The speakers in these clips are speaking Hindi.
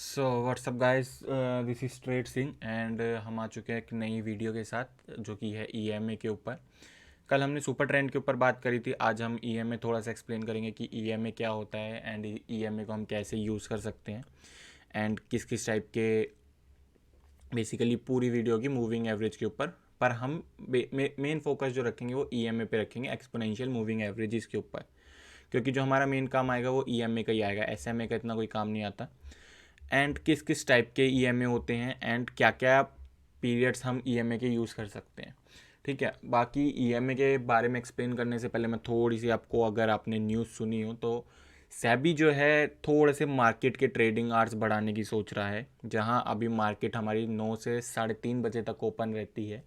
So what's up guys, this is straight Singh and हम आ चुके हैं एक नई वीडियो के साथ जो कि है ईएमए के ऊपर। कल हमने सुपर ट्रेंड के ऊपर बात करी थी, आज हम ईएमए थोड़ा सा एक्सप्लेन करेंगे कि ईएमए क्या होता है एंड ईएमए को हम कैसे यूज़ कर सकते हैं एंड किस किस टाइप के। बेसिकली पूरी वीडियो की मूविंग एवरेज के ऊपर, पर हम मेन फोकस जो रखेंगे वो ईएमए पे रखेंगे, एक्सपोनेंशियल मूविंग एवरेजेस के ऊपर, क्योंकि जो हमारा मेन काम आएगा वो ईएमए का ही आएगा, एसएमए का इतना कोई काम नहीं आता। एंड किस किस टाइप के ईएमए होते हैं एंड क्या क्या पीरियड्स हम ईएमए के यूज़ कर सकते हैं। ठीक है, बाकी ईएमए के बारे में एक्सप्लेन करने से पहले मैं थोड़ी सी आपको, अगर आपने न्यूज़ सुनी हो तो सेबी जो है थोड़े से मार्केट के ट्रेडिंग आवर्स बढ़ाने की सोच रहा है। जहां अभी मार्केट हमारी 9 से 3:30 बजे तक ओपन रहती है,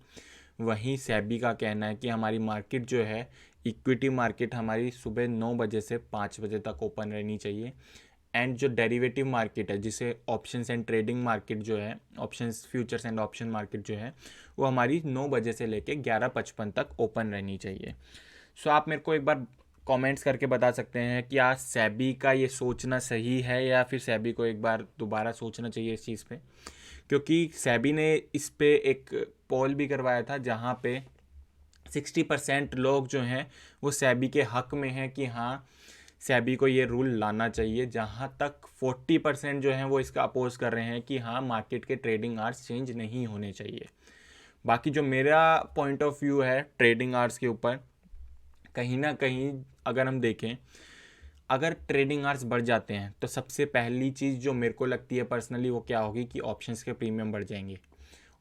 वहीं सेबी का कहना है कि हमारी मार्केट जो है, इक्विटी मार्केट हमारी सुबह 9 बजे से 5 बजे तक ओपन रहनी चाहिए। एंड जो डेरिवेटिव मार्केट है, जिसे ऑप्शंस एंड ट्रेडिंग मार्केट जो है, options futures and option market जो है, वो हमारी 9 बजे से लेके 11:55 तक ओपन रहनी चाहिए। सो आप मेरे को एक बार कमेंट्स करके बता सकते हैं कि क्या सेबी का ये सोचना सही है या फिर सेबी को एक बार दोबारा सोचना चाहिए इस चीज़ पे। क्योंकि सेबी ने इस पे एक पोल भी करवाया था जहाँ पे 60% लोग जो हैं वो सेबी के हक में हैं कि हाँ, सेबी को ये रूल लाना चाहिए, जहाँ तक 40% जो हैं वो इसका अपोज कर रहे हैं कि हाँ, मार्केट के ट्रेडिंग आवर्स चेंज नहीं होने चाहिए। बाकी जो मेरा पॉइंट ऑफ व्यू है ट्रेडिंग आवर्स के ऊपर, कहीं ना कहीं अगर हम देखें, अगर ट्रेडिंग आवर्स बढ़ जाते हैं तो सबसे पहली चीज़ जो मेरे को लगती है पर्सनली वो क्या होगी कि ऑप्शंस के प्रीमियम बढ़ जाएंगे।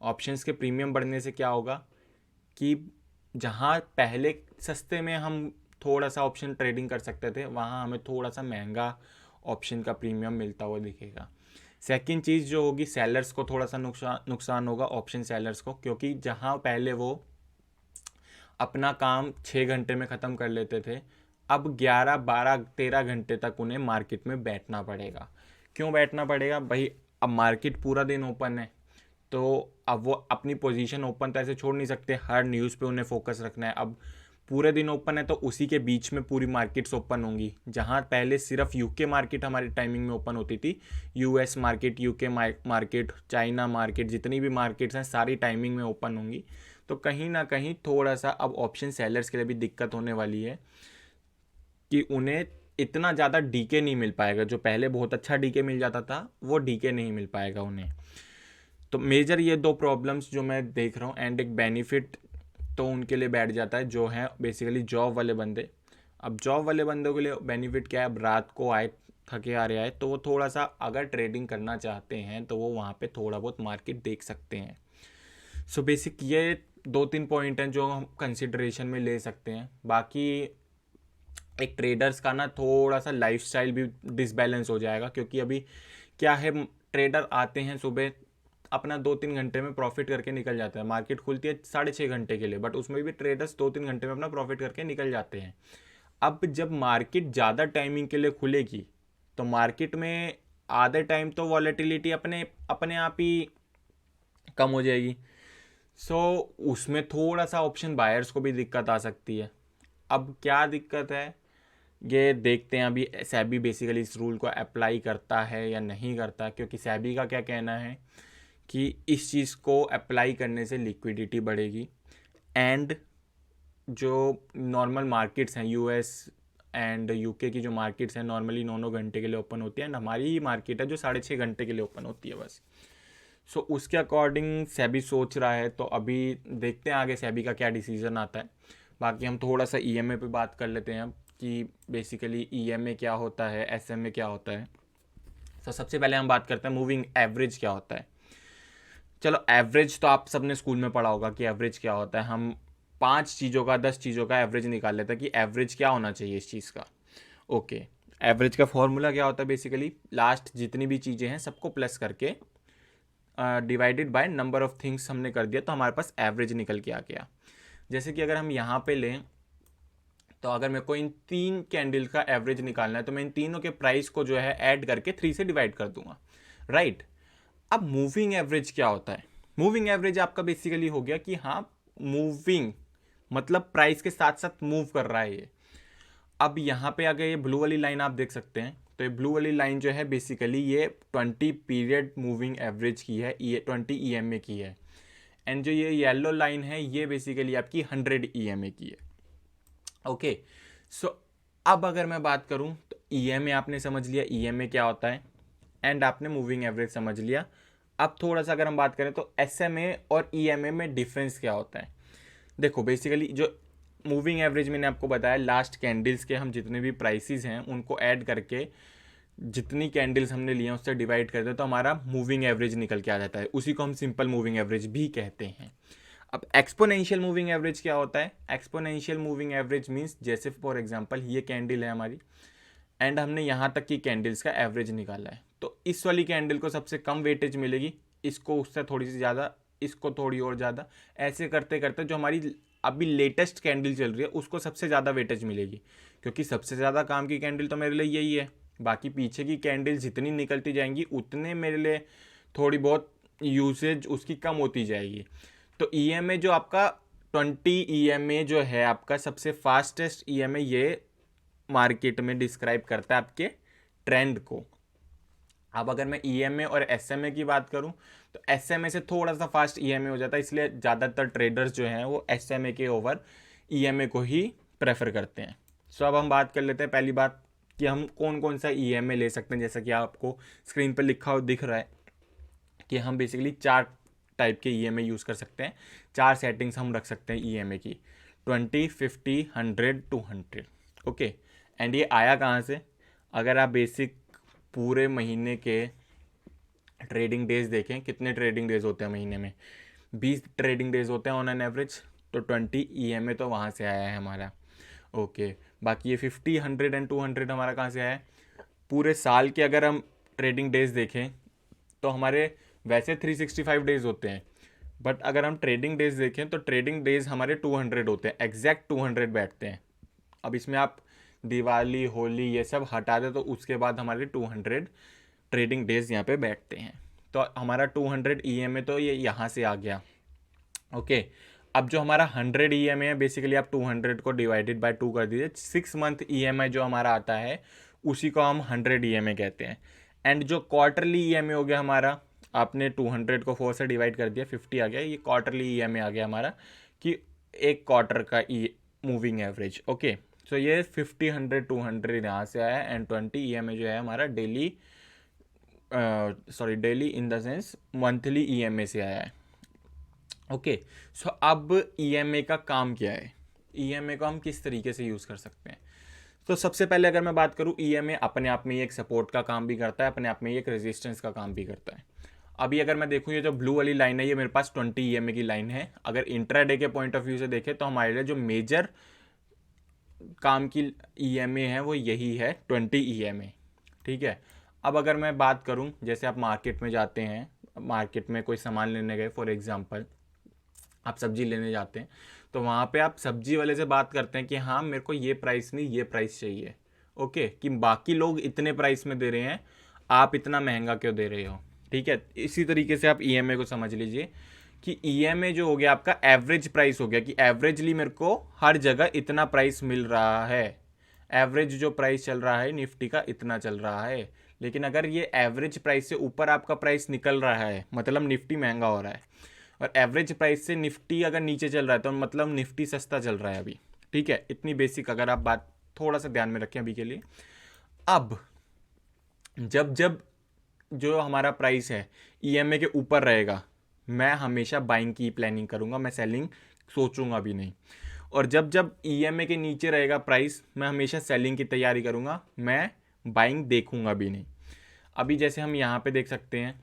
ऑप्शंस के प्रीमियम बढ़ने से क्या होगा कि जहाँ पहले सस्ते में हम थोड़ा सा ऑप्शन ट्रेडिंग कर सकते थे, वहाँ हमें थोड़ा सा महंगा ऑप्शन का प्रीमियम मिलता हुआ दिखेगा। सेकंड चीज़ जो होगी, सेलर्स को थोड़ा सा नुकसान होगा, ऑप्शन सेलर्स को, क्योंकि जहाँ पहले वो अपना काम 6 घंटे में ख़त्म कर लेते थे, अब 11, 12, 13 घंटे तक उन्हें मार्केट में बैठना पड़ेगा। क्यों बैठना पड़ेगा भाई? अब मार्केट पूरा दिन ओपन है, तो अब वो अपनी पोजीशन ओपन तो ऐसे छोड़ नहीं सकते, हर न्यूज़ पे उन्हें फोकस रखना है। अब पूरे दिन ओपन है तो उसी के बीच में पूरी मार्केट्स ओपन होंगी। जहां पहले सिर्फ यूके मार्केट हमारी टाइमिंग में ओपन होती थी, US market, UK market, China market, जितनी भी मार्केट्स हैं सारी टाइमिंग में ओपन होंगी। तो कहीं ना कहीं थोड़ा सा अब ऑप्शन सेलर्स के लिए भी दिक्कत होने वाली है कि उन्हें इतना ज़्यादा डीके नहीं मिल पाएगा। जो पहले बहुत अच्छा डीके मिल जाता था वो डीके नहीं मिल पाएगा उन्हें। तो मेजर ये दो प्रॉब्लम्स जो मैं देख रहा हूँ, एंड एक बेनिफिट तो उनके लिए बैठ जाता है जो है बेसिकली जॉब वाले बंदे। अब जॉब वाले बंदों के लिए बेनिफिट क्या है? अब रात को आए, थके आ रहे आए, तो वो थोड़ा सा अगर ट्रेडिंग करना चाहते हैं तो वो वहाँ पे थोड़ा बहुत मार्केट देख सकते हैं। सो बेसिक ये 2-3 पॉइंट हैं जो हम कंसिडरेशन में ले सकते हैं। बाकी एक ट्रेडर्स का ना थोड़ा सा लाइफस्टाइल भी डिसबैलेंस हो जाएगा, क्योंकि अभी क्या है, ट्रेडर आते हैं सुबह, अपना 2-3 घंटे में प्रॉफिट करके निकल जाता है। मार्केट खुलती है 6:30 घंटे के लिए, बट उसमें भी ट्रेडर्स 2-3 घंटे में अपना प्रॉफिट करके निकल जाते हैं। अब जब मार्केट ज़्यादा टाइमिंग के लिए खुलेगी तो मार्केट में आधे टाइम तो वॉलेटिलिटी अपने अपने आप ही कम हो जाएगी। सो उसमें थोड़ा सा ऑप्शन बायर्स को भी दिक्कत आ सकती है। अब क्या दिक्कत है ये देखते हैं। अभी सेबी बेसिकली इस रूल को अप्लाई करता है या नहीं करता, क्योंकि सेबी का क्या कहना है कि इस चीज़ को अप्लाई करने से लिक्विडिटी बढ़ेगी एंड जो नॉर्मल मार्केट्स हैं, यूएस एंड यूके की जो मार्केट्स हैं नॉर्मली 9-9 घंटे के लिए ओपन होती है, एंड हमारी ही मार्केट है जो 6.5 घंटे के लिए ओपन होती है बस। सो उसके अकॉर्डिंग सेबी सोच रहा है, तो अभी देखते हैं आगे सेबी का क्या डिसीजन आता है। बाकी हम थोड़ा सा ईएमए पे बात कर लेते हैं कि बेसिकली ईएमए क्या होता है, एसएमए क्या होता है। तो सबसे पहले हम बात करते हैं मूविंग एवरेज क्या होता है। चलो, एवरेज तो आप सबने स्कूल में पढ़ा होगा कि एवरेज क्या होता है। हम 5 चीज़ों का, 10 चीज़ों का एवरेज निकाल लेते हैं कि एवरेज क्या होना चाहिए इस चीज़ का। ओके, एवरेज का फॉर्मूला क्या होता है? बेसिकली लास्ट जितनी भी चीज़ें हैं सबको प्लस करके divided by number of things हमने कर दिया तो हमारे पास एवरेज निकल के आ गया। जैसे कि अगर हम यहाँ पे लें, तो अगर मेरे को इन 3 कैंडल का एवरेज निकालना है तो मैं इन तीनों के प्राइस को जो है ऐड करके 3 से डिवाइड कर दूंगा, राइट। अब मूविंग एवरेज क्या होता है? मूविंग एवरेज आपका बेसिकली हो गया कि हाँ, मूविंग मतलब प्राइस के साथ साथ मूव कर रहा है ये। अब यहाँ पे अगर ये ब्लू वाली लाइन आप देख सकते हैं, तो ये ब्लू वाली लाइन जो है बेसिकली ये 20 पीरियड मूविंग एवरेज की है, ये 20 EMA की है। एंड जो ये येलो लाइन है ये बेसिकली आपकी 100 EMA की है। ओके, सो अब अगर मैं बात करूं तो EMA आपने समझ लिया EMA क्या होता है, एंड आपने मूविंग एवरेज समझ लिया। अब थोड़ा सा अगर हम बात करें तो SMA और EMA में डिफरेंस क्या होता है। देखो बेसिकली जो मूविंग एवरेज मैंने आपको बताया, लास्ट कैंडल्स के हम जितने भी प्राइसेस हैं उनको ऐड करके जितनी कैंडल्स हमने लिए हैं उससे डिवाइड करते हैं तो हमारा मूविंग एवरेज निकल के आ जाता है, उसी को हम सिंपल मूविंग एवरेज भी कहते हैं। अब एक्सपोनेंशियल मूविंग एवरेज क्या होता है? एक्सपोनेंशियल मूविंग एवरेज मीन्स जैसे फॉर एग्जांपल ये कैंडल है हमारी एंड हमने यहाँ तक की कैंडल्स का एवरेज निकाला है, तो इस वाली कैंडल को सबसे कम वेटेज मिलेगी, इसको उससे थोड़ी सी ज़्यादा, इसको थोड़ी और ज़्यादा, ऐसे करते करते जो हमारी अभी लेटेस्ट कैंडल चल रही है उसको सबसे ज़्यादा वेटेज मिलेगी, क्योंकि सबसे ज़्यादा काम की कैंडल तो मेरे लिए यही है। बाकी पीछे की कैंडल जितनी निकलती जाएंगी उतने मेरे लिए थोड़ी बहुत यूसेज उसकी कम होती जाएगी। तो EMA जो आपका 20 EMA जो है आपका सबसे फास्टेस्ट EMA, ये मार्केट में डिस्क्राइब करता है आपके ट्रेंड को। अब अगर मैं EMA और SMA की बात करूं तो SMA से थोड़ा सा फास्ट EMA हो जाता है, इसलिए ज़्यादातर ट्रेडर्स जो हैं वो SMA के ओवर EMA को ही प्रेफर करते हैं। सो अब हम बात कर लेते हैं पहली बात कि हम कौन कौन सा EMA ले सकते हैं। जैसा कि आपको स्क्रीन पर लिखा हुआ दिख रहा है कि हम बेसिकली 4 टाइप के EMA यूज़ कर सकते हैं, 4 सेटिंग्स हम रख सकते हैं EMA की, 20, 50, 100, 200। ओके, एंड ये आया कहाँ से? अगर आप बेसिक पूरे महीने के ट्रेडिंग डेज देखें, कितने ट्रेडिंग डेज होते हैं महीने में? 20 ट्रेडिंग डेज होते हैं ऑन एन एवरेज, तो 20 EMA तो वहाँ से आया है हमारा। ओके, बाकी ये 50, 100 एंड 200 हमारा कहाँ से आया है? पूरे साल के अगर हम ट्रेडिंग डेज देखें तो हमारे वैसे 365 डेज होते हैं, बट अगर हम ट्रेडिंग डेज देखें तो ट्रेडिंग डेज हमारे 200 होते हैं, एग्जैक्ट 200 बैठते हैं। अब इसमें आप दिवाली, होली ये सब हटा दे तो उसके बाद हमारे 200 ट्रेडिंग डेज यहाँ पे बैठते हैं। तो हमारा 200 EMA तो ये यहाँ से आ गया। ओके, अब जो हमारा 100 EMA है बेसिकली आप 200 को डिवाइडेड बाय 2 कर दीजिए, 6 मंथ EMI जो हमारा आता है उसी को हम 100 EMA कहते हैं। एंड जो क्वार्टरली EMA हो गया हमारा, आपने 200 को 4 से डिवाइड कर दिया, 50 आ गया, ये क्वार्टरली EMA आ गया हमारा कि एक क्वार्टर का मूविंग एवरेज। ओके, सो ये 50, 100, 200 यहाँ से आया एंड 20 EMA जो है हमारा daily daily in the sense monthly EMA से आया है। ओके, सो अब EMA का काम क्या है, EMA को हम किस तरीके से यूज़ कर सकते हैं? तो सबसे पहले अगर मैं बात करूँ, EMA अपने आप में ही एक सपोर्ट का काम भी करता है, अपने आप में ही एक रेजिस्टेंस का काम भी करता है। अभी अगर मैं देखूँ ये जो ब्लू वाली लाइन है ये मेरे पास 20 EMA की लाइन है। अगर इंट्राडे के पॉइंट ऑफ व्यू से देखें तो हमारे लिए जो मेजर काम की EMA है वो यही है 20 EMA। ठीक है, अब अगर मैं बात करूं, जैसे आप मार्केट में जाते हैं, मार्केट में कोई सामान लेने गए, फॉर एग्जांपल आप सब्जी लेने जाते हैं, तो वहाँ पे आप सब्जी वाले से बात करते हैं कि हाँ मेरे को ये प्राइस नहीं ये प्राइस चाहिए। ओके, कि बाकी लोग इतने प्राइस में दे रहे हैं, आप इतना महंगा क्यों दे रहे हो? ठीक है, इसी तरीके से आप EMA को समझ लीजिए कि EMA जो हो गया आपका एवरेज प्राइस हो गया, कि एवरेजली मेरे को हर जगह इतना प्राइस मिल रहा है, एवरेज जो प्राइस चल रहा है निफ्टी का इतना चल रहा है। लेकिन अगर ये एवरेज प्राइस से ऊपर आपका प्राइस निकल रहा है मतलब निफ्टी महंगा हो रहा है, और एवरेज प्राइस से निफ्टी अगर नीचे चल रहा है तो मतलब निफ्टी सस्ता चल रहा है अभी। ठीक है, इतनी बेसिक अगर आप बात थोड़ा सा ध्यान में रखें अभी के लिए। अब जब जब जो हमारा प्राइस है EMA के ऊपर रहेगा, मैं हमेशा बाइंग की प्लानिंग करूंगा, मैं सेलिंग सोचूंगा भी नहीं। और जब जब EMA के नीचे रहेगा प्राइस, मैं हमेशा सेलिंग की तैयारी करूंगा, मैं बाइंग देखूंगा भी नहीं। अभी जैसे हम यहाँ पे देख सकते हैं,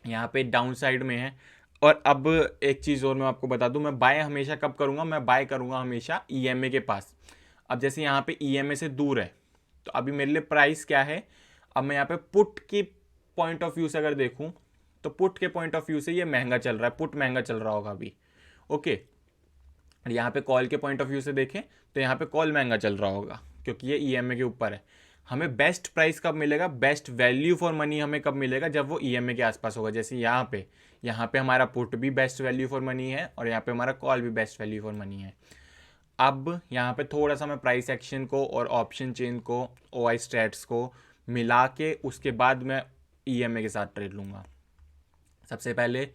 यहाँ पे डाउन साइड में है। और अब एक चीज़ और मैं आपको बता दूं, मैं बाय हमेशा कब करूंगा? मैं बाय करूंगा हमेशा EMA के पास। अब जैसे यहाँ पे EMA से दूर है तो अभी मेरे लिए प्राइस क्या है? अब मैं यहाँ पे पुट की पॉइंट ऑफ व्यू से अगर देखूं तो पुट के पॉइंट ऑफ व्यू से ये महंगा चल रहा है, पुट महंगा चल रहा होगा अभी। ओके, यहाँ पे कॉल के पॉइंट ऑफ व्यू से देखें तो यहाँ पे कॉल महंगा चल रहा होगा क्योंकि ये EMA के ऊपर है। हमें बेस्ट प्राइस कब मिलेगा, बेस्ट वैल्यू फॉर मनी हमें कब मिलेगा? जब वो EMA के आसपास होगा। जैसे यहाँ पे हमारा पुट भी बेस्ट वैल्यू फॉर मनी है और यहाँ पे हमारा कॉल भी बेस्ट वैल्यू फॉर मनी है। अब यहाँ पे थोड़ा सा मैं प्राइस एक्शन को और ऑप्शन चेन को OI स्टैट्स को मिला के उसके बाद मैं EMA के साथ ट्रेड लूँगा। सबसे पहले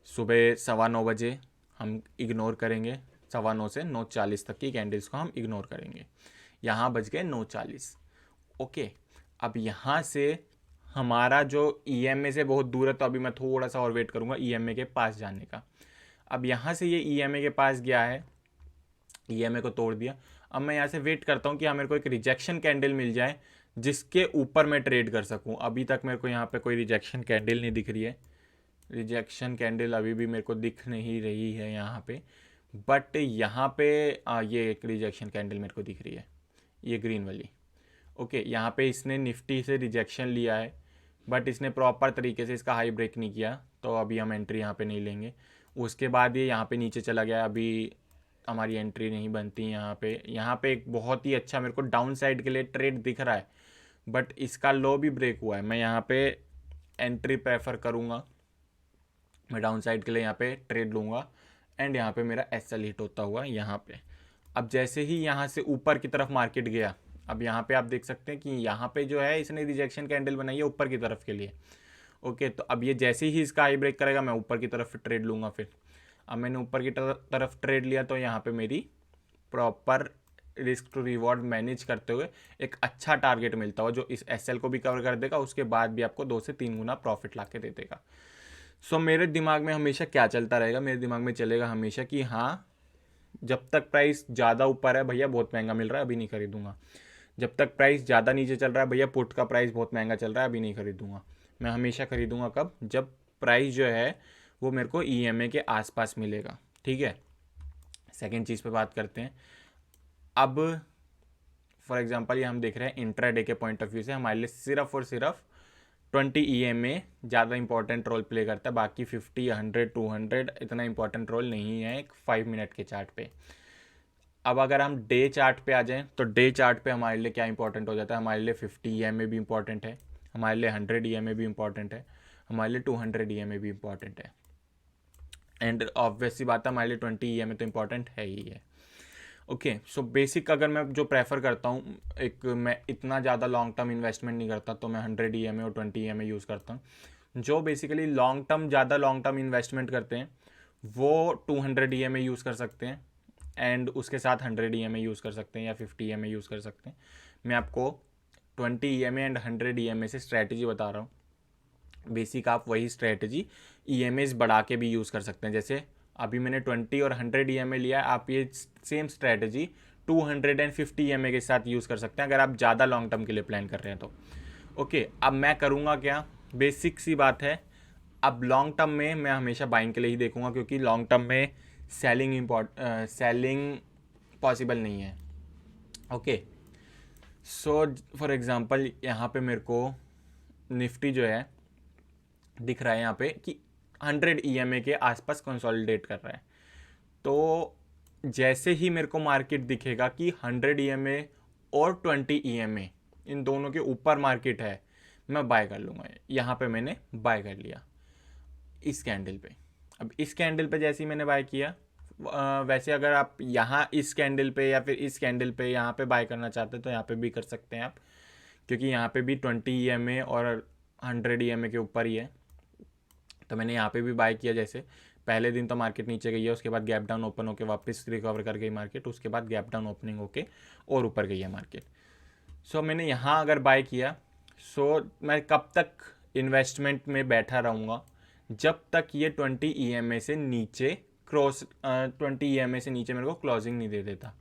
सुबह 9:15 हम इग्नोर करेंगे, 9:15 से 9:40 तक की कैंडल्स को हम इग्नोर करेंगे। यहाँ बज गए 9:40। ओके, अब यहाँ से हमारा जो EMA से बहुत दूर है, तो अभी मैं थोड़ा सा और वेट करूँगा EMA के पास जाने का। अब यहाँ से ये EMA के पास गया है, EMA को तोड़ दिया। अब मैं यहाँ से वेट करता हूँ कि हाँ मेरे को एक रिजेक्शन कैंडल मिल जाए जिसके ऊपर मैं ट्रेड कर सकूँ। अभी तक मेरे को यहाँ पे कोई रिजेक्शन कैंडल नहीं दिख रही है, रिजेक्शन कैंडल अभी भी मेरे को दिख नहीं रही है यहाँ पे। बट यहाँ पे ये एक रिजेक्शन कैंडल मेरे को दिख रही है, ये ग्रीन वाली। ओके, यहाँ पे इसने निफ्टी से रिजेक्शन लिया है, बट इसने प्रॉपर तरीके से इसका हाई ब्रेक नहीं किया, तो अभी हम एंट्री यहाँ पे नहीं लेंगे। उसके बाद ये यहाँ पे नीचे चला गया, अभी हमारी एंट्री नहीं बनती यहाँ पे एक बहुत ही अच्छा मेरे को डाउन साइड के लिए ट्रेड दिख रहा है, बट इसका लो भी ब्रेक हुआ है। मैं यहाँ पे एंट्री प्रेफर करूँगा, मैं डाउन साइड के लिए यहाँ पे ट्रेड लूँगा एंड यहाँ पे मेरा SL हिट होता हुआ यहाँ पे। अब जैसे ही यहाँ से ऊपर की तरफ मार्केट गया, अब यहाँ पे आप देख सकते हैं कि यहाँ पे जो है इसने रिजेक्शन कैंडल बनाई है ऊपर की तरफ के लिए। ओके, तो अब ये जैसे ही इसका हाई ब्रेक करेगा मैं ऊपर की तरफ ट्रेड लूँगा। फिर अब मैंने ऊपर की तरफ ट्रेड लिया, तो यहाँ पे मेरी proper risk to reward manage करते हुए एक अच्छा टारगेट मिलता हो जो इस SL को भी कवर कर देगा, उसके बाद भी आपको 2 से 3 गुना प्रॉफिट ला के दे देगा। सो मेरे दिमाग में हमेशा क्या चलता रहेगा, मेरे दिमाग में चलेगा हमेशा कि हाँ, जब तक प्राइस ज़्यादा ऊपर है भैया बहुत महंगा मिल रहा है, अभी नहीं खरीदूंगा। जब तक प्राइस ज़्यादा नीचे चल रहा है भैया पुट का प्राइस बहुत महंगा चल रहा है, अभी नहीं खरीदूंगा। मैं हमेशा खरीदूंगा कब, जब प्राइस जो है वो मेरे को EMA के आसपास मिलेगा। ठीक है, सेकेंड चीज़ पे बात करते हैं। अब फॉर एग्जांपल ये हम देख रहे हैं इंट्राडे के पॉइंट ऑफ व्यू से हमारे लिए सिर्फ और सिर्फ 20 EMA ज़्यादा इंपॉर्टेंट रोल प्ले करता है, बाकी 50, 100, 200 इतना इंपॉर्टेंट रोल नहीं है एक 5 मिनट के चार्ट पे। अब अगर हम डे चार्ट पे आ जाएं, तो डे चार्ट पे हमारे लिए क्या इंपॉर्टेंट हो जाता है, हमारे लिए 50 EMA भी इंपॉर्टेंट है, हमारे लिए 100 EMA भी इंपॉर्टेंट है, हमारे लिए 200 EMA भी इंपॉर्टेंट है, एंड ऑब्वियस सी बात है हमारे लिए 20 EMA तो इंपॉर्टेंट है ही है। ओके, सो बेसिक अगर मैं जो प्रेफर करता हूँ, एक मैं इतना ज़्यादा लॉन्ग टर्म इन्वेस्टमेंट नहीं करता, तो मैं 100 EMA और 20 EMA यूज़ करता हूँ। जो बेसिकली ज़्यादा लॉन्ग टर्म इन्वेस्टमेंट करते हैं वो 200 EMA यूज़ कर सकते हैं, एंड उसके साथ 100 EMA यूज़ कर सकते हैं या 50 EMA यूज़ कर सकते हैं। मैं आपको 20 EMA एंड 100 EMA से स्ट्रैटेजी बता रहा हूँ। बेसिक आप वही स्ट्रैटेजी EMAs बढ़ा के भी यूज़ कर सकते हैं। जैसे अभी मैंने 20 और 100 EMA लिया है, आप ये सेम स्ट्रैटेजी 250 EMA के साथ यूज़ कर सकते हैं अगर आप ज़्यादा लॉन्ग टर्म के लिए प्लान कर रहे हैं तो। ओके, अब मैं करूँगा क्या, बेसिक सी बात है। अब लॉन्ग टर्म में मैं हमेशा बाइंग के लिए ही देखूंगा, क्योंकि लॉन्ग टर्म में सेलिंग पॉसिबल नहीं है। ओके, सो फॉर एग्जांपल यहाँ पे मेरे को निफ्टी जो है दिख रहा है यहाँ पे कि 100 EMA के आसपास कंसोलिडेट कर रहा है। तो जैसे ही मेरे को मार्केट दिखेगा कि 100 EMA और 20 EMA इन दोनों के ऊपर मार्केट है, मैं बाय कर लूँगा। यहाँ पे मैंने बाय कर लिया इस कैंडल पे। अब इस कैंडल पे जैसे ही मैंने बाय किया, वैसे अगर आप यहाँ इस कैंडल पे या फिर इस कैंडल पे यहाँ पे बाय करना चाहते हैं तो यहाँ पे भी कर सकते हैं आप, क्योंकि यहाँ पे भी 20 EMA और 100 EMA के ऊपर ही है। तो मैंने यहाँ पे भी बाय किया। जैसे पहले दिन तो मार्केट नीचे गई है, उसके बाद गैप डाउन ओपन होकर वापस रिकवर कर गई मार्केट, उसके बाद गैप डाउन ओपनिंग होके और ऊपर गई है मार्केट। सो मैंने यहाँ अगर बाय किया, सो मैं कब तक इन्वेस्टमेंट में बैठा रहूँगा, जब तक ये 20 EMA से नीचे 20 EMA से नीचे मेरे को क्लोजिंग नहीं दे देता।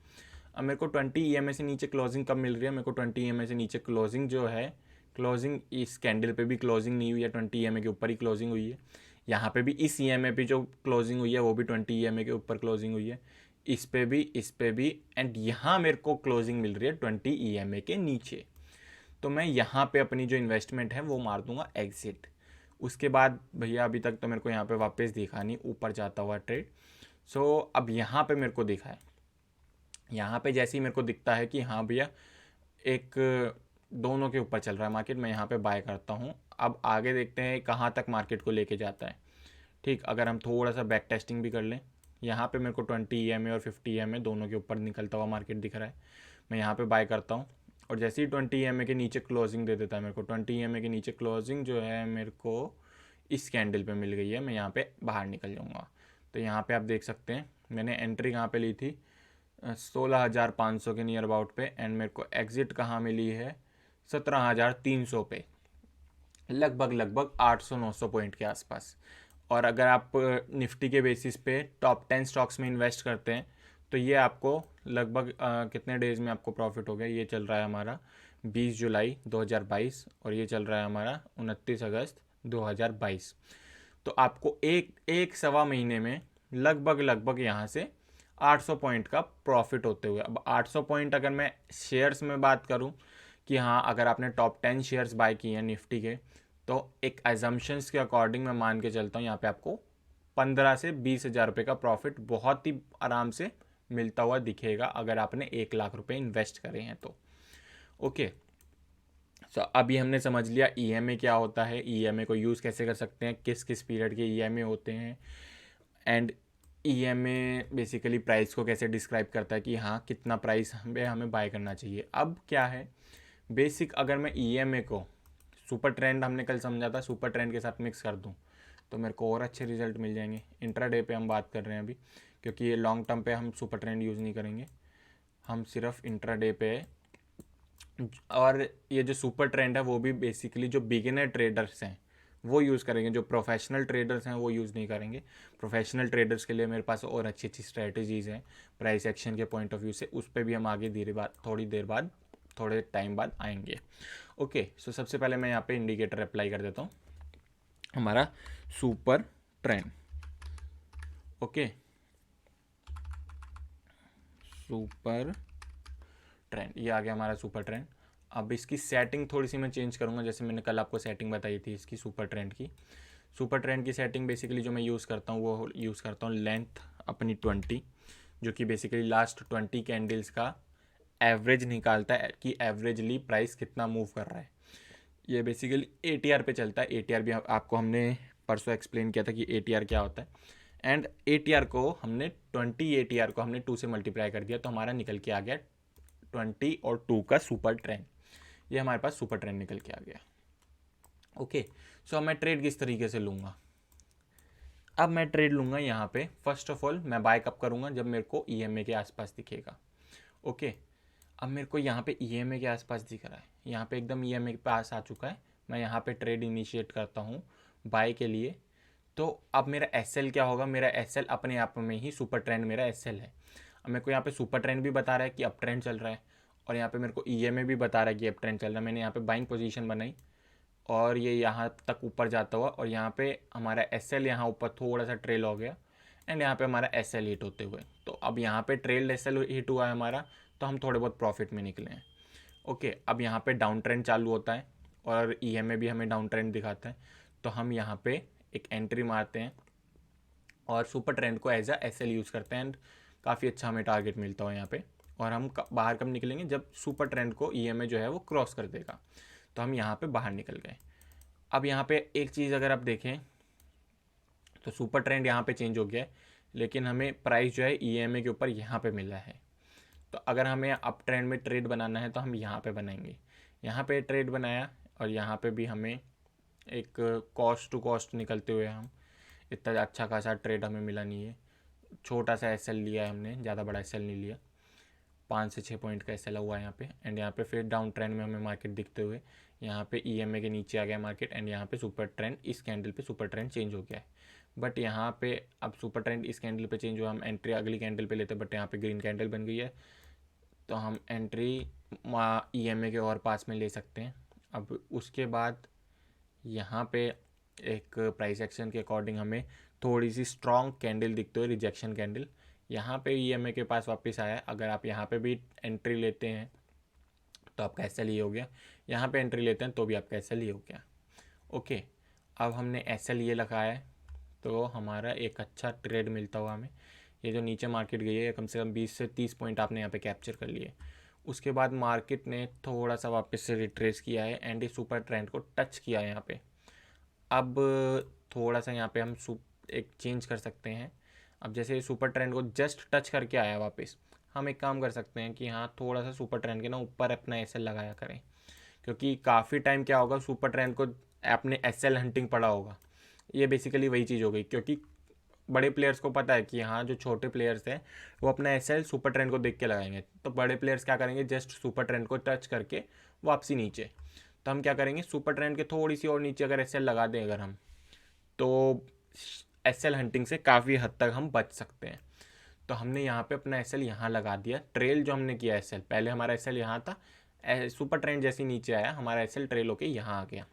अब मेरे को 20 EMA से नीचे क्लोजिंग कब मिल रही है, मेरे को 20 EMA से नीचे क्लोजिंग जो है, क्लोजिंग इस कैंडल पे भी क्लोजिंग नहीं हुई है, 20 EMA के ऊपर ही क्लोजिंग हुई है। यहाँ पे भी इस EMA पे जो क्लोजिंग हुई है वो भी 20 EMA के ऊपर क्लोजिंग हुई है, इस पे भी, एंड यहाँ मेरे को क्लोजिंग मिल रही है 20 EMA के नीचे। तो मैं यहाँ पे अपनी जो इन्वेस्टमेंट है वो मार दूंगा एग्जिट। उसके बाद भैया अभी तक तो मेरे को यहाँ पे वापस दिखा नहीं ऊपर जाता हुआ ट्रेड। सो अब यहाँ पे मेरे को दिखा है, यहाँ पे जैसे ही मेरे को दिखता है कि हाँ भैया एक दोनों के ऊपर चल रहा है मार्केट, मैं यहाँ पे बाय करता हूँ। अब आगे देखते हैं कहाँ तक मार्केट को लेके जाता है। ठीक, अगर हम थोड़ा सा बैक टेस्टिंग भी कर लें, यहाँ पे मेरे को 20 EMA और 50 EMA दोनों के ऊपर निकलता हुआ मार्केट दिख रहा है। मैं यहाँ पे बाय करता हूँ और जैसे ही 20 EMA के नीचे क्लोजिंग दे देता है मेरे को, 20 EMA के नीचे क्लोजिंग जो है मेरे को इस कैंडल पे मिल गई है, मैं यहाँ पे बाहर निकल जाऊँगा। तो यहाँ पे आप देख सकते हैं मैंने एंट्री कहाँ पे ली थी, 16,500 के नियर अबाउट पे, एंड मेरे को एग्ज़िट कहाँ मिली है, 17,300 पे, लगभग 800-900 पॉइंट के आसपास। और अगर आप निफ्टी के बेसिस पे टॉप 10 स्टॉक्स में इन्वेस्ट करते हैं तो ये आपको लगभग कितने डेज़ में आपको प्रॉफिट हो गया, ये चल रहा है हमारा 20 जुलाई 2022 और ये चल रहा है हमारा 29 अगस्त 2022। तो आपको एक सवा महीने में लगभग यहाँ से 800 पॉइंट का प्रॉफिट होते हुए। अब 800 पॉइंट अगर मैं शेयर्स में बात करूं कि हाँ अगर आपने टॉप 10 शेयर्स बाय किए हैं निफ्टी के, तो एक एजम्पशंस के अकॉर्डिंग मैं मान के चलता हूँ यहाँ पे आपको 15 से 20 हज़ार रुपये का प्रॉफिट बहुत ही आराम से मिलता हुआ दिखेगा अगर आपने 1 लाख रुपये इन्वेस्ट करे हैं तो। ओके, सो अभी हमने समझ लिया EMA क्या होता है, EMA को यूज़ कैसे कर सकते हैं, किस किस पीरियड के EMA होते हैं, एंड EMA बेसिकली प्राइस को कैसे डिस्क्राइब करता है कि हाँ कितना प्राइस हमें बाय करना चाहिए। अब क्या है बेसिक, अगर मैं EMA को सुपर ट्रेंड हमने कल समझा था, सुपर ट्रेंड के साथ मिक्स कर दूँ तो मेरे को और अच्छे रिजल्ट मिल जाएंगे। इंट्राडे पे हम बात कर रहे हैं अभी, क्योंकि ये लॉन्ग टर्म पे हम सुपर ट्रेंड यूज़ नहीं करेंगे, हम सिर्फ इंट्राडे पे। और ये जो सुपर ट्रेंड है वो भी बेसिकली जो बिगिनर ट्रेडर्स हैं वो यूज़ करेंगे, जो प्रोफेशनल ट्रेडर्स हैं वो यूज़ नहीं करेंगे। प्रोफेशनल ट्रेडर्स के लिए मेरे पास और अच्छी अच्छी स्ट्रेटजीज़ हैं प्राइस एक्शन के पॉइंट ऑफ व्यू से, उस पर भी हम आगे थोड़े टाइम बाद आएंगे। ओके, सो सबसे पहले मैं यहाँ पे इंडिकेटर अप्लाई कर देता हूँ, हमारा super trend. Okay, super trend, ये आ गया हमारा सुपर ट्रेंड। अब इसकी सेटिंग थोड़ी सी मैं चेंज करूँगा, जैसे मैंने कल आपको सेटिंग बताई थी इसकी सुपर ट्रेंड की। सुपर ट्रेंड की सेटिंग बेसिकली जो मैं यूज़ करता हूँ वो यूज़ करता हूँ लेंथ अपनी 20, जो कि बेसिकली लास्ट 20 कैंडल्स का एवरेज निकालता है कि एवरेजली प्राइस कितना मूव कर रहा है। ये बेसिकली ATR पे चलता है। ATR भी आपको हमने परसों एक्सप्लेन किया था कि ATR क्या होता है, एंड ATR को हमने 20 ATR को हमने 2 से मल्टीप्लाई कर दिया तो हमारा निकल के आ गया 20 और 2 का सुपर ट्रेंड। ये हमारे पास सुपर ट्रेंड निकल के आ गया। ओके, सो मैं ट्रेड किस तरीके से लूँगा, अब मैं ट्रेड लूँगा यहाँ पे। फर्स्ट ऑफ ऑल मैं बाय कब करूँगा, जब मेरे को EMA के आसपास दिखेगा। ओके, अब मेरे को यहाँ पे EMA के आसपास दिख रहा है, यहाँ पे एकदम EMA के पास आ चुका है। मैं यहाँ पे ट्रेड इनिशिएट करता हूँ बाय के लिए। तो अब मेरा SL क्या होगा, मेरा SL अपने आप में ही सुपर ट्रेंड मेरा SL है। अब मेरे को यहाँ पे सुपर ट्रेंड भी बता रहा है कि अप ट्रेंड चल रहा है, और यहाँ पे मेरे को EMA भी बता रहा है कि अप ट्रेंड चल रहा है। मैंने यहाँ पे बाइंग पोजीशन बनाई और ये यहाँ तक ऊपर जाता हुआ, और यहाँ पे हमारा SL यहाँ ऊपर थोड़ा सा ट्रेल हो गया, एंड यहाँ पे हमारा SL हिट होते हुए, तो अब यहाँ पे ट्रेल्ड SL हिट हुआ है हमारा, तो हम थोड़े बहुत प्रॉफिट में निकले हैं। ओके, अब यहाँ पे डाउन ट्रेंड चालू होता है और EMA भी हमें डाउन ट्रेंड दिखाता है, तो हम यहाँ पे एक एंट्री मारते हैं और सुपर ट्रेंड को एज अ SL यूज़ करते हैं, एंड काफ़ी अच्छा हमें टारगेट मिलता है यहाँ पे। और हम बाहर कब निकलेंगे, जब सुपर ट्रेंड को EMA जो है वो क्रॉस कर देगा, तो हम यहाँ पे बाहर निकल गए। अब यहाँ पे एक चीज़ अगर आप देखें तो सुपर ट्रेंड यहाँ पे चेंज हो गया है, लेकिन हमें प्राइस जो है EMA के ऊपर यहाँ पे मिला है। तो अगर हमें अप ट्रेंड में ट्रेड बनाना है तो हम यहाँ पे बनाएंगे। यहाँ पे ट्रेड बनाया और यहाँ पे भी हमें एक कॉस्ट टू कॉस्ट निकलते हुए हम इतना अच्छा खासा ट्रेड हमें मिला नहीं है। छोटा सा SL लिया है हमने, ज़्यादा बड़ा SL नहीं लिया, 5 से 6 पॉइंट का SL हुआ है यहाँ पे। एंड यहाँ पे फिर डाउन ट्रेंड में हमें मार्केट दिखते हुए यहाँ पे EMA के नीचे आ गया मार्केट, एंड यहाँ पे सुपर ट्रेंड, इस कैंडल पे सुपर ट्रेंड चेंज हो गया है। बट यहाँ पे अब सुपर ट्रेंड इस कैंडल पे चेंज हुआ, हम एंट्री अगली कैंडल पे लेते, बट यहाँ पे ग्रीन कैंडल बन गई है, तो हम एंट्री EMA के और पास में ले सकते हैं। अब उसके बाद यहाँ पे एक प्राइस एक्शन के अकॉर्डिंग हमें थोड़ी सी स्ट्रॉन्ग कैंडल दिखते हुए रिजेक्शन कैंडल, यहाँ पे EMA के पास वापस आया है। अगर आप यहाँ पे भी एंट्री लेते हैं तो आपका SL ही हो गया, यहाँ पे एंट्री लेते हैं तो भी आपका SL ही हो गया। ओके, अब हमने SL ये लगाया है तो हमारा एक अच्छा ट्रेड मिलता हुआ हमें। ये जो नीचे मार्केट गई है कम से कम 20 से 30 पॉइंट आपने यहाँ पे कैप्चर कर लिए। उसके बाद मार्केट ने थोड़ा सा वापस से रिट्रेस किया है एंड इस सुपर ट्रेंड को टच किया है यहाँ पे। अब थोड़ा सा यहाँ पे हम एक चेंज कर सकते हैं। अब जैसे सुपर ट्रेंड को जस्ट टच करके आया वापस, हम एक काम कर सकते हैं कि हाँ थोड़ा सा सुपर ट्रेंड के ना ऊपर अपना एसएल लगाया करें, क्योंकि काफ़ी टाइम क्या होगा, सुपर ट्रेंड को आपने एसएल हंटिंग पड़ा होगा। ये बेसिकली वही चीज़ हो गई, क्योंकि बड़े प्लेयर्स को पता है कि हाँ जो छोटे प्लेयर्स हैं वो अपना एसएल सुपर ट्रेंड को देख के लगाएंगे, तो बड़े प्लेयर्स क्या करेंगे, जस्ट सुपर ट्रेंड को टच करके वापसी नीचे। तो हम क्या करेंगे, सुपर ट्रेंड के थोड़ी सी और नीचे अगर एसएल लगा दें अगर हम, तो एसएल हंटिंग से काफ़ी हद तक हम बच सकते हैं। तो हमने यहाँ पे अपना एसएल यहाँ लगा दिया। ट्रेल जो हमने किया एसएल, पहले हमारा एसएल यहाँ था, सुपर ट्रेंड जैसे नीचे आया हमारा एसएल ट्रेल होके यहाँ आ गया।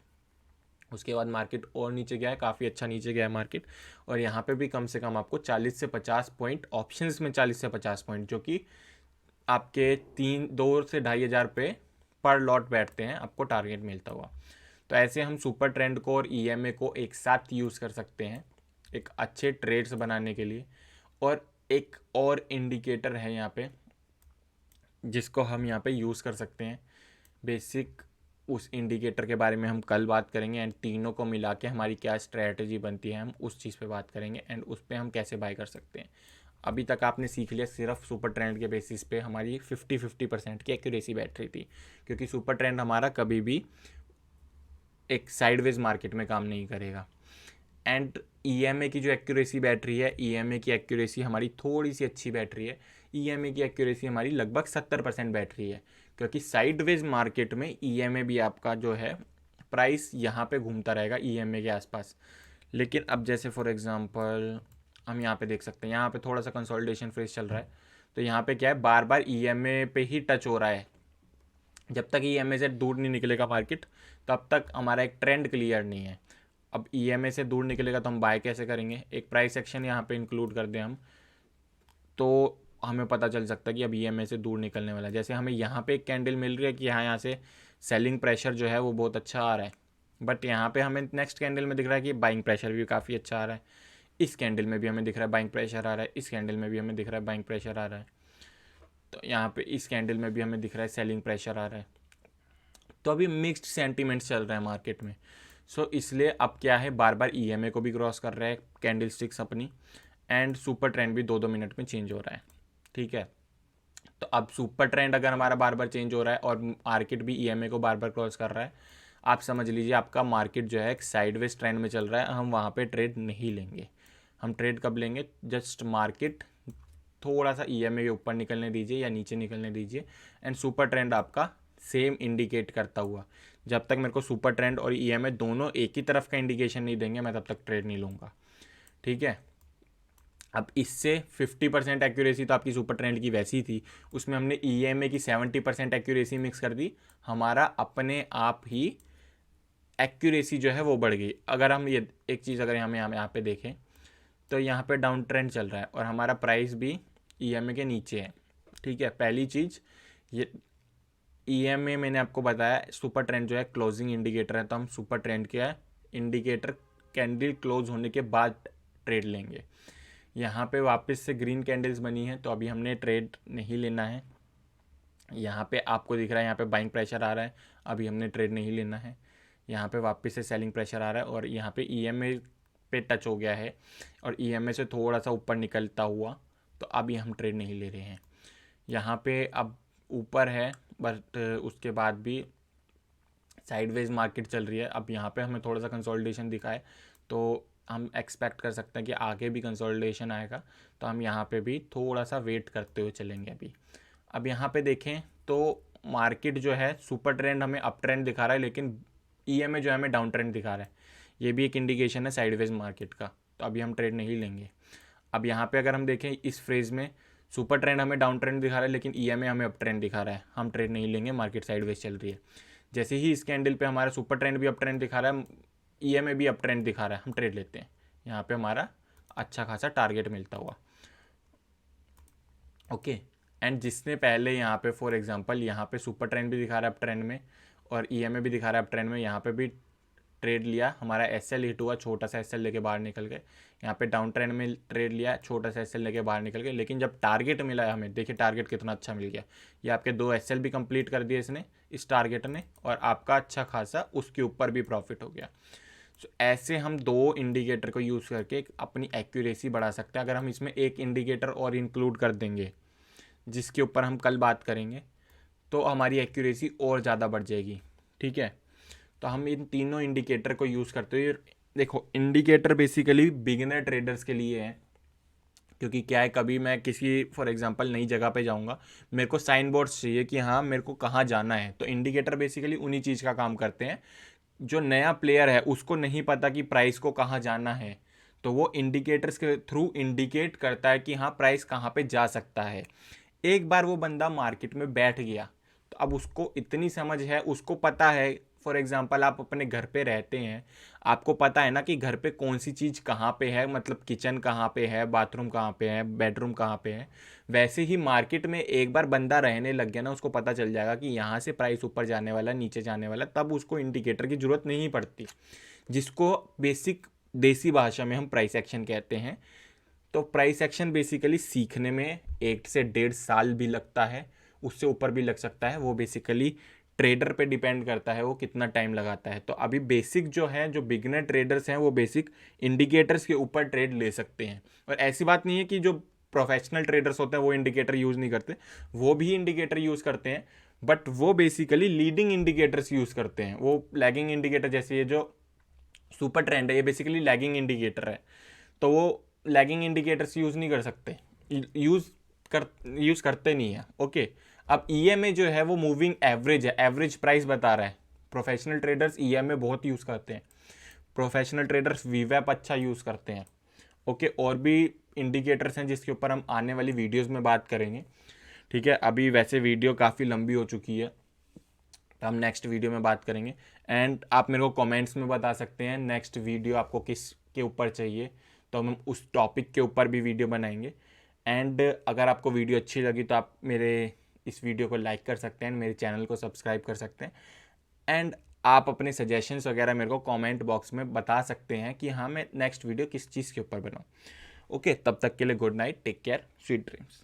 उसके बाद मार्केट और नीचे गया है, काफ़ी अच्छा नीचे गया है मार्केट, और यहाँ पे भी कम से कम आपको 40 से 50 पॉइंट, ऑप्शंस में 40 से 50 पॉइंट, जो कि आपके 2 से 2,500 पे पर लॉट बैठते हैं, आपको टारगेट मिलता हुआ। तो ऐसे हम सुपर ट्रेंड को और ईएमए को एक साथ यूज़ कर सकते हैं एक अच्छे ट्रेड्स बनाने के लिए। और एक और इंडिकेटर है यहाँ पे जिसको हम यहाँ पे यूज़ कर सकते हैं बेसिक, उस इंडिकेटर के बारे में हम कल बात करेंगे, एंड तीनों को मिला के हमारी क्या स्ट्रैटेजी बनती है हम उस चीज़ पे बात करेंगे, एंड उस पर हम कैसे बाय कर सकते हैं। अभी तक आपने सीख लिया सिर्फ सुपर ट्रेंड के बेसिस पे हमारी 50-50% की एक्यूरेसी बैठ रही थी, क्योंकि सुपर ट्रेंड हमारा कभी भी एक साइडवेज मार्केट में काम नहीं करेगा। एंड ईएमए की जो एक्यूरेसी बैठ रही है, ईएमए की एक्यूरेसी हमारी थोड़ी सी अच्छी बैठ रही है। ईएमए की एक्यूरेसी हमारी लगभग 70% बैठ रही है, क्योंकि साइडवेज मार्केट में ईएमए भी आपका जो है प्राइस यहाँ पे घूमता रहेगा ईएमए के आसपास। लेकिन अब जैसे फॉर एग्जांपल हम यहाँ पे देख सकते हैं, यहाँ पे थोड़ा सा कंसोलिडेशन फेज चल रहा है, तो यहाँ पे क्या है, बार बार ईएमए पे ही टच हो रहा है। जब तक ईएमए से दूर नहीं निकलेगा मार्केट, तब तक हमारा एक ट्रेंड क्लियर नहीं है। अब ईएमए से दूर निकलेगा तो हम बाय कैसे करेंगे, एक प्राइस एक्शन यहाँ पे इंक्लूड कर दें हम, तो हमें पता चल सकता है कि अब ईएमए से दूर निकलने वाला है। जैसे हमें यहाँ पे एक कैंडल मिल रही है कि यहाँ से सेलिंग प्रेशर जो है वो बहुत अच्छा आ रहा है, बट यहाँ पे हमें नेक्स्ट कैंडल में दिख रहा है कि बाइंग प्रेशर भी काफ़ी अच्छा आ रहा है। इस कैंडल में भी हमें दिख रहा है बाइंग प्रेशर आ रहा है, इस कैंडल में भी हमें दिख रहा है बाइंग प्रेशर आ रहा है, तो यहाँ पे इस कैंडल में भी हमें दिख रहा है सेलिंग प्रेशर आ रहा है। तो अभी मिक्स्ड सेंटीमेंट्स चल रहा है मार्केट में। इसलिए अब क्या है, बार बार ईएमए को भी क्रॉस कर रहा है कैंडल स्टिक्स अपनी, एंड सुपर ट्रेंड भी 2-2 मिनट में चेंज हो रहा है। ठीक है, तो अब सुपर ट्रेंड अगर हमारा बार बार चेंज हो रहा है और मार्केट भी ईएमए को बार बार क्रॉस कर रहा है, आप समझ लीजिए आपका मार्केट जो है एक साइडवेज ट्रेंड में चल रहा है। हम वहाँ पे ट्रेड नहीं लेंगे। हम ट्रेड कब लेंगे, जस्ट मार्केट थोड़ा सा ईएमए के ऊपर निकलने दीजिए या नीचे निकलने दीजिए, एंड सुपर ट्रेंड आपका सेम इंडिकेट करता हुआ, जब तक मेरे को सुपर ट्रेंड और ईएमए दोनों एक ही तरफ का इंडिकेशन नहीं देंगे मैं तब तक ट्रेड नहीं लूँगा। ठीक है, अब इससे 50% एक्यूरेसी तो आपकी सुपर ट्रेंड की वैसी थी, उसमें हमने ईएमए की 70% एक्यूरेसी मिक्स कर दी, हमारा अपने आप ही एक्यूरेसी जो है वो बढ़ गई। अगर हम ये एक चीज़ अगर हम यहाँ पे देखें तो यहाँ पे डाउन ट्रेंड चल रहा है और हमारा प्राइस भी ईएमए के नीचे है। ठीक है, पहली चीज़ ये ईएमए मैंने आपको बताया सुपर ट्रेंड जो है क्लोजिंग इंडिकेटर है, तो हम सुपर ट्रेंड के इंडिकेटर कैंडल क्लोज होने के बाद ट्रेड लेंगे। यहाँ पे वापस से ग्रीन कैंडल्स बनी है तो अभी हमने ट्रेड नहीं लेना है। यहाँ पे आपको दिख रहा है यहाँ पे बाइंग प्रेशर आ रहा है, अभी हमने ट्रेड नहीं लेना है। यहाँ पे वापस से सेलिंग प्रेशर आ रहा है और यहाँ पे ईएमए पे टच हो गया है और ईएमए से थोड़ा सा ऊपर निकलता हुआ, तो अभी हम ट्रेड नहीं ले रहे हैं। यहाँ पे अब ऊपर है बट उसके बाद भी साइडवेज मार्केट चल रही है। अब यहाँ पे हमें थोड़ा सा कंसोलिडेशन दिखा है तो हम एक्सपेक्ट कर सकते हैं कि आगे भी कंसोलिडेशन आएगा, तो हम यहाँ पे भी थोड़ा सा वेट करते हुए चलेंगे। अब यहाँ पे देखें तो मार्केट जो है सुपर ट्रेंड हमें अप ट्रेंड दिखा रहा है, लेकिन ईएमए जो है हमें डाउन ट्रेंड दिखा रहा है। ये भी एक इंडिकेशन है साइडवेज मार्केट का, तो अभी हम ट्रेड नहीं लेंगे। अब यहाँ पे अगर हम देखें इस फ्रेज में सुपर ट्रेंड हमें डाउन ट्रेंड दिखा रहा है लेकिन ईएमए हमें अप ट्रेंड दिखा रहा है, हम ट्रेड नहीं लेंगे, मार्केट साइडवेज चल रही है। जैसे ही इस कैंडल पे हमारा सुपर ट्रेंड भी अप ट्रेंड दिखा रहा है, ईएमए भी अप ट्रेंड दिखा रहा है, हम ट्रेड लेते हैं। यहाँ पे हमारा अच्छा खासा टारगेट मिलता हुआ। ओके, एंड जिसने पहले यहाँ पे फॉर एग्जांपल यहाँ पे सुपर ट्रेंड भी दिखा रहा है अप ट्रेंड में और ईएमए भी दिखा रहा है अप ट्रेंड में, यहाँ पे भी ट्रेड लिया, हमारा एसएल हिट हुआ, छोटा सा एसएल लेके बाहर निकल गए। यहाँ पे डाउन ट्रेंड में ट्रेड लिया, छोटा सा एसएल लेके बाहर निकल गए, लेकिन जब टारगेट मिला हमें, देखिए टारगेट कितना अच्छा मिल गया। ये आपके 2 एसएल भी कंप्लीट कर दिए इसने, इस टारगेट ने, और आपका अच्छा खासा उसके ऊपर भी प्रॉफिट हो गया। ऐसे हम 2 इंडिकेटर को यूज़ करके अपनी एक्यूरेसी बढ़ा सकते हैं। अगर हम इसमें एक इंडिकेटर और इंक्लूड कर देंगे जिसके ऊपर हम कल बात करेंगे, तो हमारी एक्यूरेसी और ज़्यादा बढ़ जाएगी। ठीक है, तो हम इन तीनों इंडिकेटर को यूज़ करते हुए, देखो इंडिकेटर बेसिकली बिगिनर ट्रेडर्स के लिए है, क्योंकि क्या है, कभी मैं किसी फॉर एग्जांपल नई जगह पे जाऊंगा, मेरे को साइन बोर्ड्स चाहिए कि हाँ मेरे को कहाँ जाना है, तो इंडिकेटर बेसिकली उन्हीं चीज़ का काम करते हैं। जो नया प्लेयर है उसको नहीं पता कि प्राइस को कहाँ जाना है, तो वो इंडिकेटर्स के थ्रू इंडिकेट करता है कि हाँ प्राइस कहाँ पे जा सकता है। एक बार वो बंदा मार्केट में बैठ गया तो अब उसको इतनी समझ है, उसको पता है, फॉर एग्जांपल आप अपने घर पे रहते हैं, आपको पता है ना कि घर पे कौन सी चीज़ कहाँ पे है, मतलब किचन कहाँ पे है, बाथरूम कहाँ पे है, बेडरूम कहाँ पे है। वैसे ही मार्केट में एक बार बंदा रहने लग गया ना, उसको पता चल जाएगा कि यहाँ से प्राइस ऊपर जाने वाला, नीचे जाने वाला, तब उसको इंडिकेटर की ज़रूरत नहीं पड़ती, जिसको बेसिक देसी भाषा में हम प्राइस एक्शन कहते हैं। तो प्राइस एक्शन बेसिकली सीखने में 1 से 1.5 साल भी लगता है, उससे ऊपर भी लग सकता है, वो बेसिकली ट्रेडर पे डिपेंड करता है वो कितना टाइम लगाता है। तो अभी बेसिक जो है, जो बिगिनर ट्रेडर्स हैं वो बेसिक इंडिकेटर्स के ऊपर ट्रेड ले सकते हैं। और ऐसी बात नहीं है कि जो प्रोफेशनल ट्रेडर्स होते हैं वो इंडिकेटर यूज़ नहीं करते, वो भी इंडिकेटर यूज़ करते हैं, बट वो बेसिकली लीडिंग इंडिकेटर्स यूज़ करते हैं। वो लैगिंग इंडिकेटर, जैसे ये जो सुपर ट्रेंड है, ये बेसिकली लैगिंग इंडिकेटर है, तो वो लैगिंग इंडिकेटर्स यूज़ नहीं कर सकते, यूज़ करते नहीं है। ओके, अब ईएमए जो है वो मूविंग एवरेज है, एवरेज प्राइस बता रहा है। प्रोफेशनल ट्रेडर्स ईएमए बहुत यूज़ करते हैं, प्रोफेशनल ट्रेडर्स वीवैप अच्छा यूज़ करते हैं। ओके, और भी इंडिकेटर्स हैं जिसके ऊपर हम आने वाली वीडियोस में बात करेंगे। ठीक है, अभी वैसे वीडियो काफ़ी लंबी हो चुकी है, तो हम नेक्स्ट वीडियो में बात करेंगे। एंड आप मेरे को कमेंट्स में बता सकते हैं नेक्स्ट वीडियो आपको किस के ऊपर चाहिए, तो हम उस टॉपिक के ऊपर भी वीडियो बनाएंगे। एंड अगर आपको वीडियो अच्छी लगी तो आप मेरे इस वीडियो को लाइक कर सकते हैं, मेरे चैनल को सब्सक्राइब कर सकते हैं। एंड आप अपने सजेशंस वगैरह मेरे को कमेंट बॉक्स में बता सकते हैं कि हाँ मैं नेक्स्ट वीडियो किस चीज़ के ऊपर बनाऊँ। ओके, तब तक के लिए good night, take care, sweet dreams.